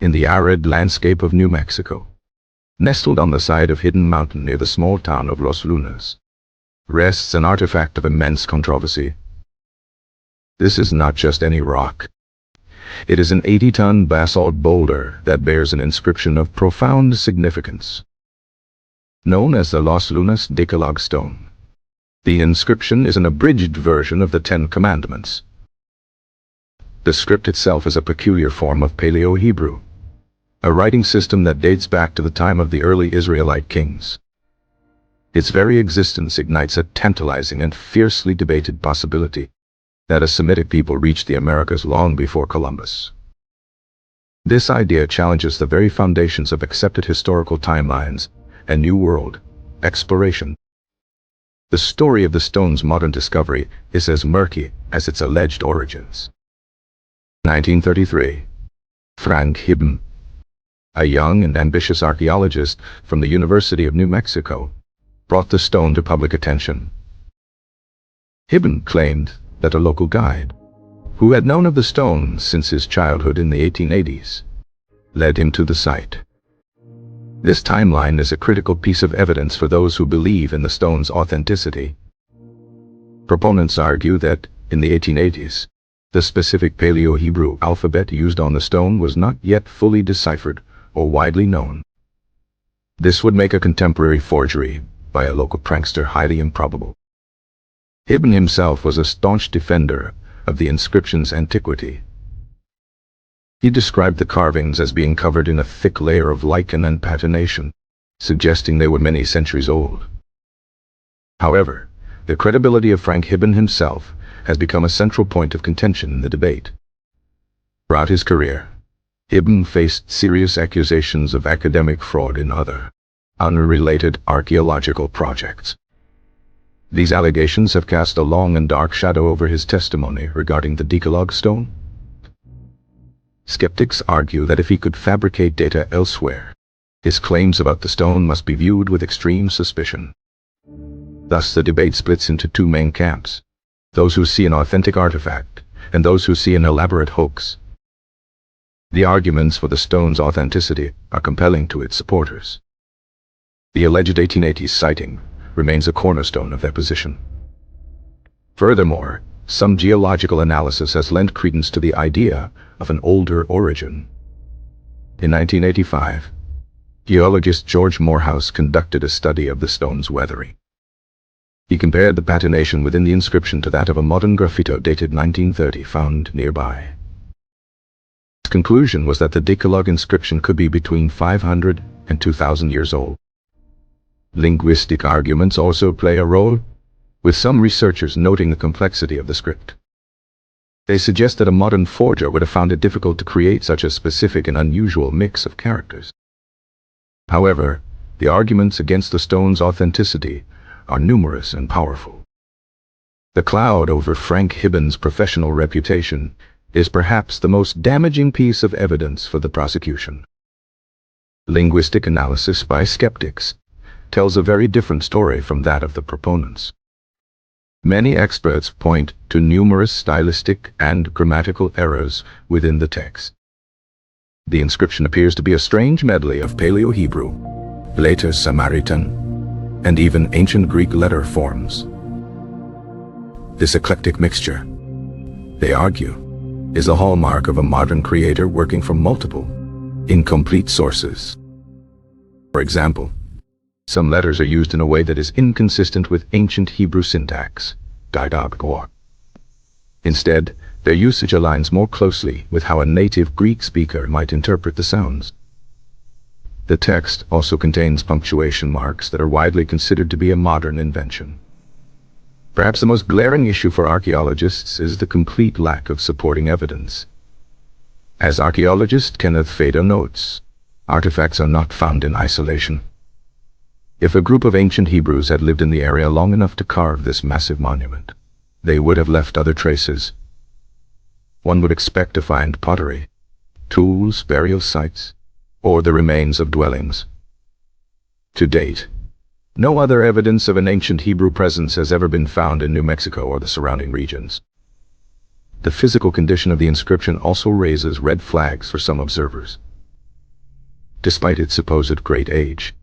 In the arid landscape of New Mexico, nestled on the side of hidden mountain near the small town of Los Lunas, rests an artifact of immense controversy. This is not just any rock. It is an 80-ton basalt boulder that bears an inscription of profound significance. Known as the Los Lunas Decalogue Stone, the inscription is an abridged version of the Ten Commandments. The script itself is a peculiar form of Paleo-Hebrew, a writing system that dates back to the time of the early Israelite kings. Its very existence ignites a tantalizing and fiercely debated possibility that a Semitic people reached the Americas long before Columbus. This idea challenges the very foundations of accepted historical timelines and New World exploration. The story of the stone's modern discovery is as murky as its alleged origins. 1933, Frank Hibben, a young and ambitious archaeologist from the University of New Mexico, brought the stone to public attention. Hibben claimed that a local guide, who had known of the stone since his childhood in the 1880s, led him to the site. This timeline is a critical piece of evidence for those who believe in the stone's authenticity. Proponents argue that, in the 1880s, the specific Paleo-Hebrew alphabet used on the stone was not yet fully deciphered or widely known. This would make a contemporary forgery by a local prankster highly improbable. Hibben himself was a staunch defender of the inscription's antiquity. He described the carvings as being covered in a thick layer of lichen and patination, suggesting they were many centuries old. However, the credibility of Frank Hibben himself has become a central point of contention in the debate. Throughout his career, Hibben faced serious accusations of academic fraud in other, unrelated archaeological projects. These allegations have cast a long and dark shadow over his testimony regarding the Decalogue Stone. Skeptics argue that if he could fabricate data elsewhere, his claims about the stone must be viewed with extreme suspicion. Thus, the debate splits into two main camps: those who see an authentic artifact and those who see an elaborate hoax. The arguments for the stone's authenticity are compelling to its supporters. The alleged 1880s sighting remains a cornerstone of their position. Furthermore, some geological analysis has lent credence to the idea of an older origin. In 1985, geologist George Morehouse conducted a study of the stone's weathering. He compared the patination within the inscription to that of a modern graffito dated 1930 found nearby. His conclusion was that the Decalogue inscription could be between 500 and 2,000 years old. Linguistic arguments also play a role, with some researchers noting the complexity of the script. They suggest that a modern forger would have found it difficult to create such a specific and unusual mix of characters. However, the arguments against the stone's authenticity are numerous and powerful. The cloud over Frank Hibben's professional reputation is perhaps the most damaging piece of evidence for the prosecution. Linguistic analysis by skeptics tells a very different story from that of the proponents. Many experts point to numerous stylistic and grammatical errors within the text. The inscription appears to be a strange medley of Paleo-Hebrew, later Samaritan, and even ancient Greek letter forms. This eclectic mixture, they argue, is the hallmark of a modern creator working from multiple, incomplete sources. For example, some letters are used in a way that is inconsistent with ancient Hebrew syntax, didagogue. Instead, their usage aligns more closely with how a native Greek speaker might interpret the sounds. The text also contains punctuation marks that are widely considered to be a modern invention. Perhaps the most glaring issue for archaeologists is the complete lack of supporting evidence. As archaeologist Kenneth Feder notes, artifacts are not found in isolation. If a group of ancient Hebrews had lived in the area long enough to carve this massive monument, they would have left other traces. One would expect to find pottery, tools, burial sites, or the remains of dwellings. To date, no other evidence of an ancient Hebrew presence has ever been found in New Mexico or the surrounding regions. The physical condition of the inscription also raises red flags for some observers. Despite its supposed great age,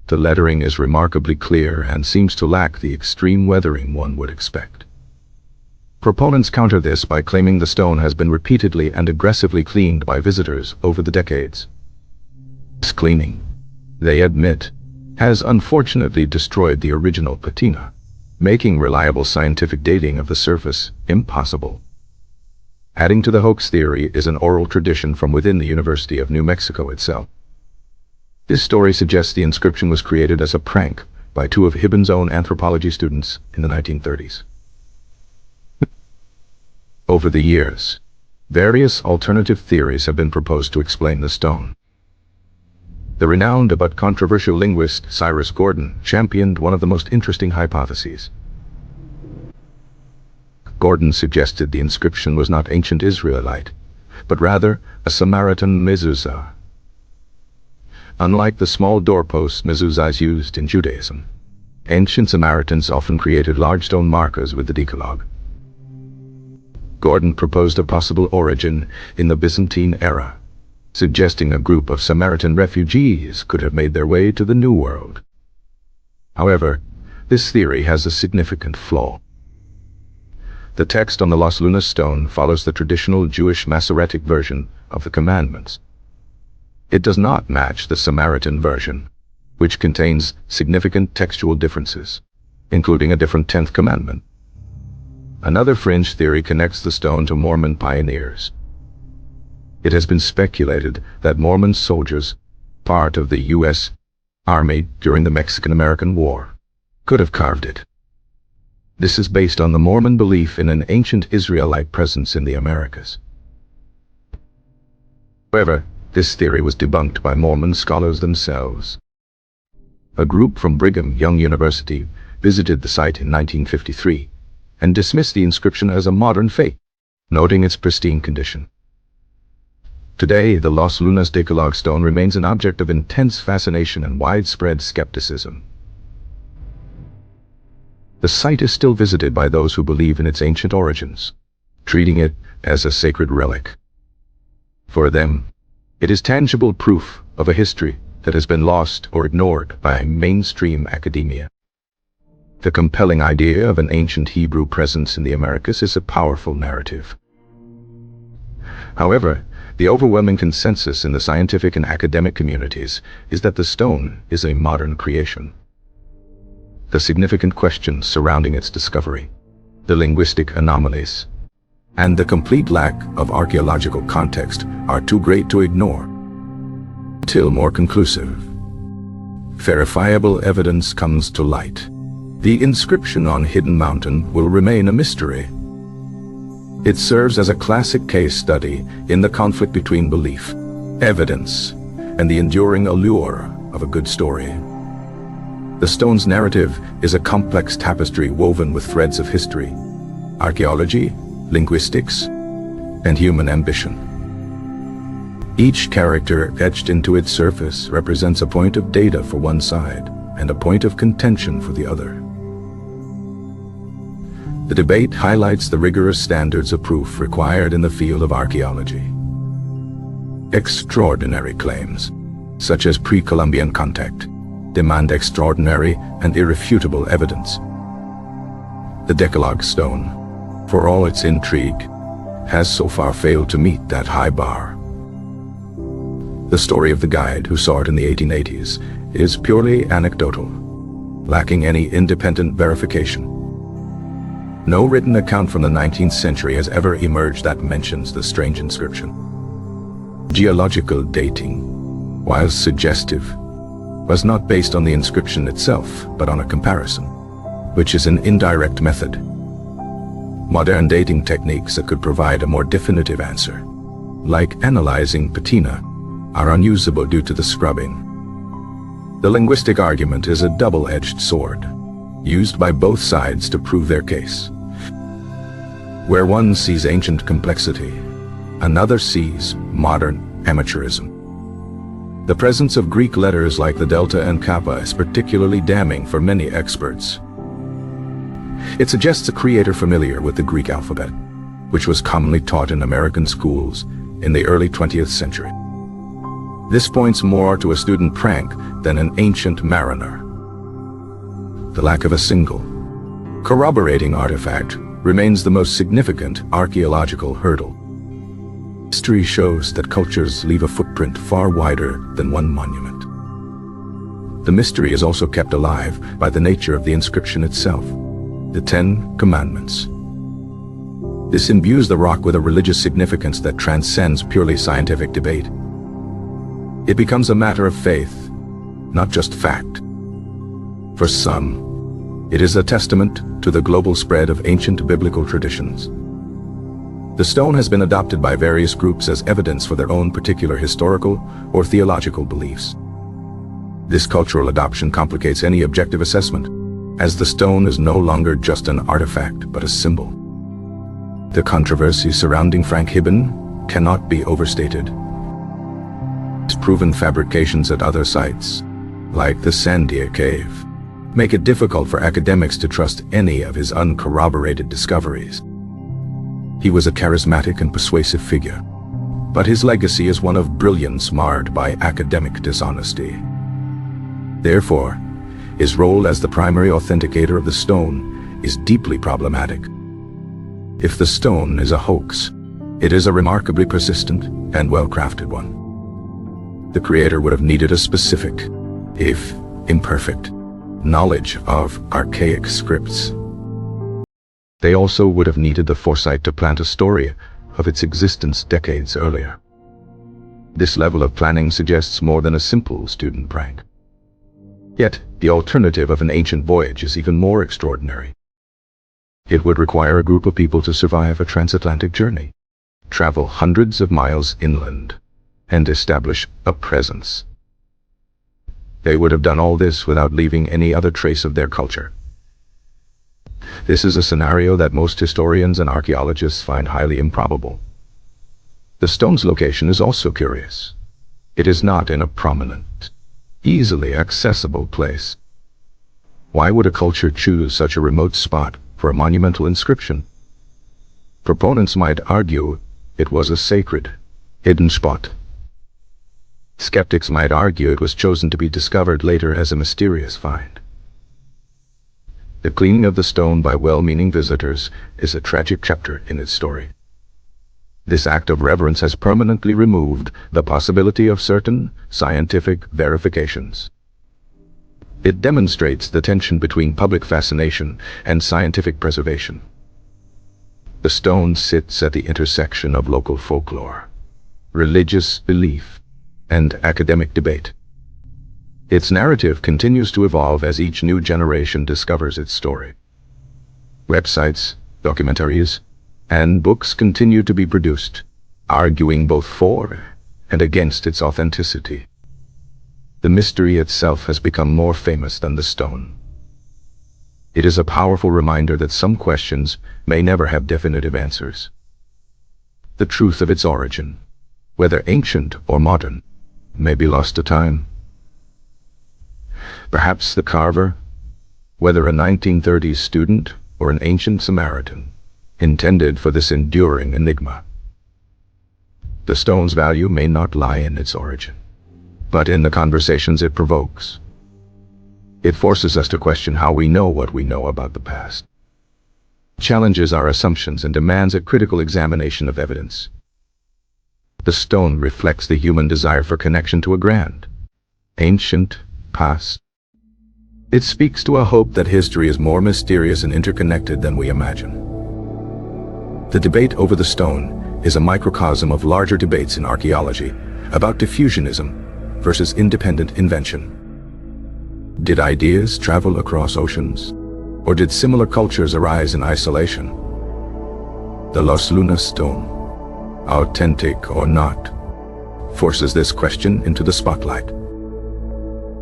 the lettering is remarkably clear and seems to lack the extreme weathering one would expect. Proponents counter this by claiming the stone has been repeatedly and aggressively cleaned by visitors over the decades. This cleaning, they admit, has unfortunately destroyed the original patina, making reliable scientific dating of the surface impossible. Adding to the hoax theory is an oral tradition from within the University of New Mexico itself. This story suggests the inscription was created as a prank by two of Hibben's own anthropology students in the 1930s. Over the years, various alternative theories have been proposed to explain the stone. The renowned but controversial linguist Cyrus Gordon championed one of the most interesting hypotheses. Gordon suggested the inscription was not ancient Israelite, but rather a Samaritan mezuzah. Unlike the small doorpost mezuzahs used in Judaism, ancient Samaritans often created large stone markers with the Decalogue. Gordon proposed a possible origin in the Byzantine era, suggesting a group of Samaritan refugees could have made their way to the New World. However, this theory has a significant flaw. The text on the Los Lunas stone follows the traditional Jewish Masoretic version of the commandments. It does not match the Samaritan version, which contains significant textual differences, including a different 10th commandment. Another fringe theory connects the stone to Mormon pioneers. It has been speculated that Mormon soldiers, part of the U.S. Army during the Mexican-American War, could have carved it. This is based on the Mormon belief in an ancient Israelite presence in the Americas. However, this theory was debunked by Mormon scholars themselves. A group from Brigham Young University visited the site in 1953 and dismissed the inscription as a modern fake, noting its pristine condition. Today, the Los Lunas Decalogue Stone remains an object of intense fascination and widespread skepticism. The site is still visited by those who believe in its ancient origins, treating it as a sacred relic. For them, it is tangible proof of a history that has been lost or ignored by mainstream academia. The compelling idea of an ancient Hebrew presence in the Americas is a powerful narrative. However, the overwhelming consensus in the scientific and academic communities is that the stone is a modern creation. The significant questions surrounding its discovery, the linguistic anomalies, and the complete lack of archaeological context are too great to ignore. Until more conclusive, verifiable evidence comes to light, the inscription on Hidden Mountain will remain a mystery. It serves as a classic case study in the conflict between belief, evidence, and the enduring allure of a good story. The stone's narrative is a complex tapestry woven with threads of history, archaeology, linguistics, and human ambition. Each character etched into its surface represents a point of data for one side and a point of contention for the other. The debate highlights the rigorous standards of proof required in the field of archaeology. Extraordinary claims, such as pre-Columbian contact, demand extraordinary and irrefutable evidence. The Decalogue Stone, for all its intrigue, has so far failed to meet that high bar. The story of the guide who saw it in the 1880s is purely anecdotal, lacking any independent verification. No written account from the 19th century has ever emerged that mentions the strange inscription. Geological dating, while suggestive, was not based on the inscription itself, but on a comparison, which is an indirect method. Modern dating techniques that could provide a more definitive answer, like analyzing patina, are unusable due to the scrubbing. The linguistic argument is a double-edged sword, used by both sides to prove their case. Where one sees ancient complexity, another sees modern amateurism. The presence of Greek letters like the delta and kappa is particularly damning for many experts. It suggests a creator familiar with the Greek alphabet, which was commonly taught in American schools in the early 20th century. This points more to a student prank than an ancient mariner. The lack of a single, corroborating artifact remains the most significant archaeological hurdle. History shows that cultures leave a footprint far wider than one monument. The mystery is also kept alive by the nature of the inscription itself, the 10 Commandments. This imbues the rock with a religious significance that transcends purely scientific debate. It becomes a matter of faith, not just fact. For some, it is a testament to the global spread of ancient biblical traditions. The stone has been adopted by various groups as evidence for their own particular historical or theological beliefs. This cultural adoption complicates any objective assessment, as the stone is no longer just an artifact but a symbol. The controversy surrounding Frank Hibben cannot be overstated. His proven fabrications at other sites, like the Sandia Cave, make it difficult for academics to trust any of his uncorroborated discoveries. He was a charismatic and persuasive figure, but his legacy is one of brilliance marred by academic dishonesty. Therefore, his role as the primary authenticator of the stone is deeply problematic. If the stone is a hoax, it is a remarkably persistent and well-crafted one. The creator would have needed a specific, if imperfect, knowledge of archaic scripts. They also would have needed the foresight to plant a story of its existence decades earlier. This level of planning suggests more than a simple student prank. Yet, the alternative of an ancient voyage is even more extraordinary. It would require a group of people to survive a transatlantic journey, travel hundreds of miles inland, and establish a presence. They would have done all this without leaving any other trace of their culture. This is a scenario that most historians and archaeologists find highly improbable. The stone's location is also curious. It is not in a prominent, easily accessible place. Why would a culture choose such a remote spot for a monumental inscription? Proponents might argue it was a sacred, hidden spot. Skeptics might argue it was chosen to be discovered later as a mysterious find. The cleaning of the stone by well-meaning visitors is a tragic chapter in its story. This act of reverence has permanently removed the possibility of certain scientific verifications. It demonstrates the tension between public fascination and scientific preservation. The stone sits at the intersection of local folklore, religious belief, and academic debate. Its narrative continues to evolve as each new generation discovers its story. Websites, documentaries, and books continue to be produced, arguing both for and against its authenticity. The mystery itself has become more famous than the stone. It is a powerful reminder that some questions may never have definitive answers. The truth of its origin, whether ancient or modern, may be lost to time. Perhaps the carver, whether a 1930s student or an ancient Samaritan, intended for this enduring enigma. The stone's value may not lie in its origin, but in the conversations it provokes. It forces us to question how we know what we know about the past, challenges our assumptions, and demands a critical examination of evidence. The stone reflects the human desire for connection to a grand, ancient past. It speaks to a hope that history is more mysterious and interconnected than we imagine. The debate over the stone is a microcosm of larger debates in archaeology about diffusionism versus independent invention. Did ideas travel across oceans, or did similar cultures arise in isolation? The Los Lunas Stone, authentic or not, forces this question into the spotlight.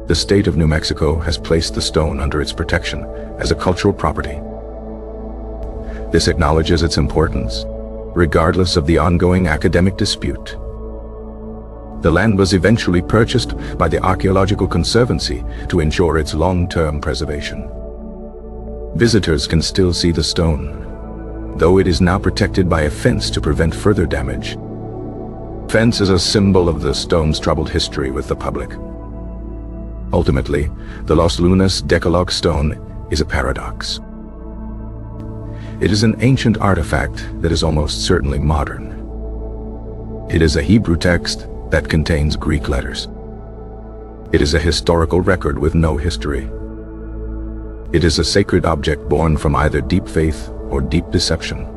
The state of New Mexico has placed the stone under its protection as a cultural property. This acknowledges its importance, regardless of the ongoing academic dispute. The land was eventually purchased by the Archaeological Conservancy to ensure its long-term preservation. Visitors can still see the stone, though it is now protected by a fence to prevent further damage. Fence is a symbol of the stone's troubled history with the public. Ultimately, the Los Lunas Decalogue Stone is a paradox. It is an ancient artifact that is almost certainly modern. It is a Hebrew text that contains Greek letters. It is a historical record with no history. It is a sacred object born from either deep faith or deep deception.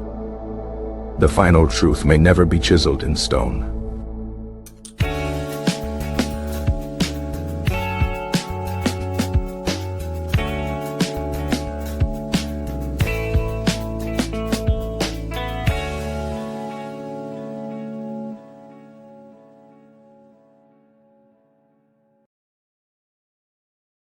The final truth may never be chiseled in stone.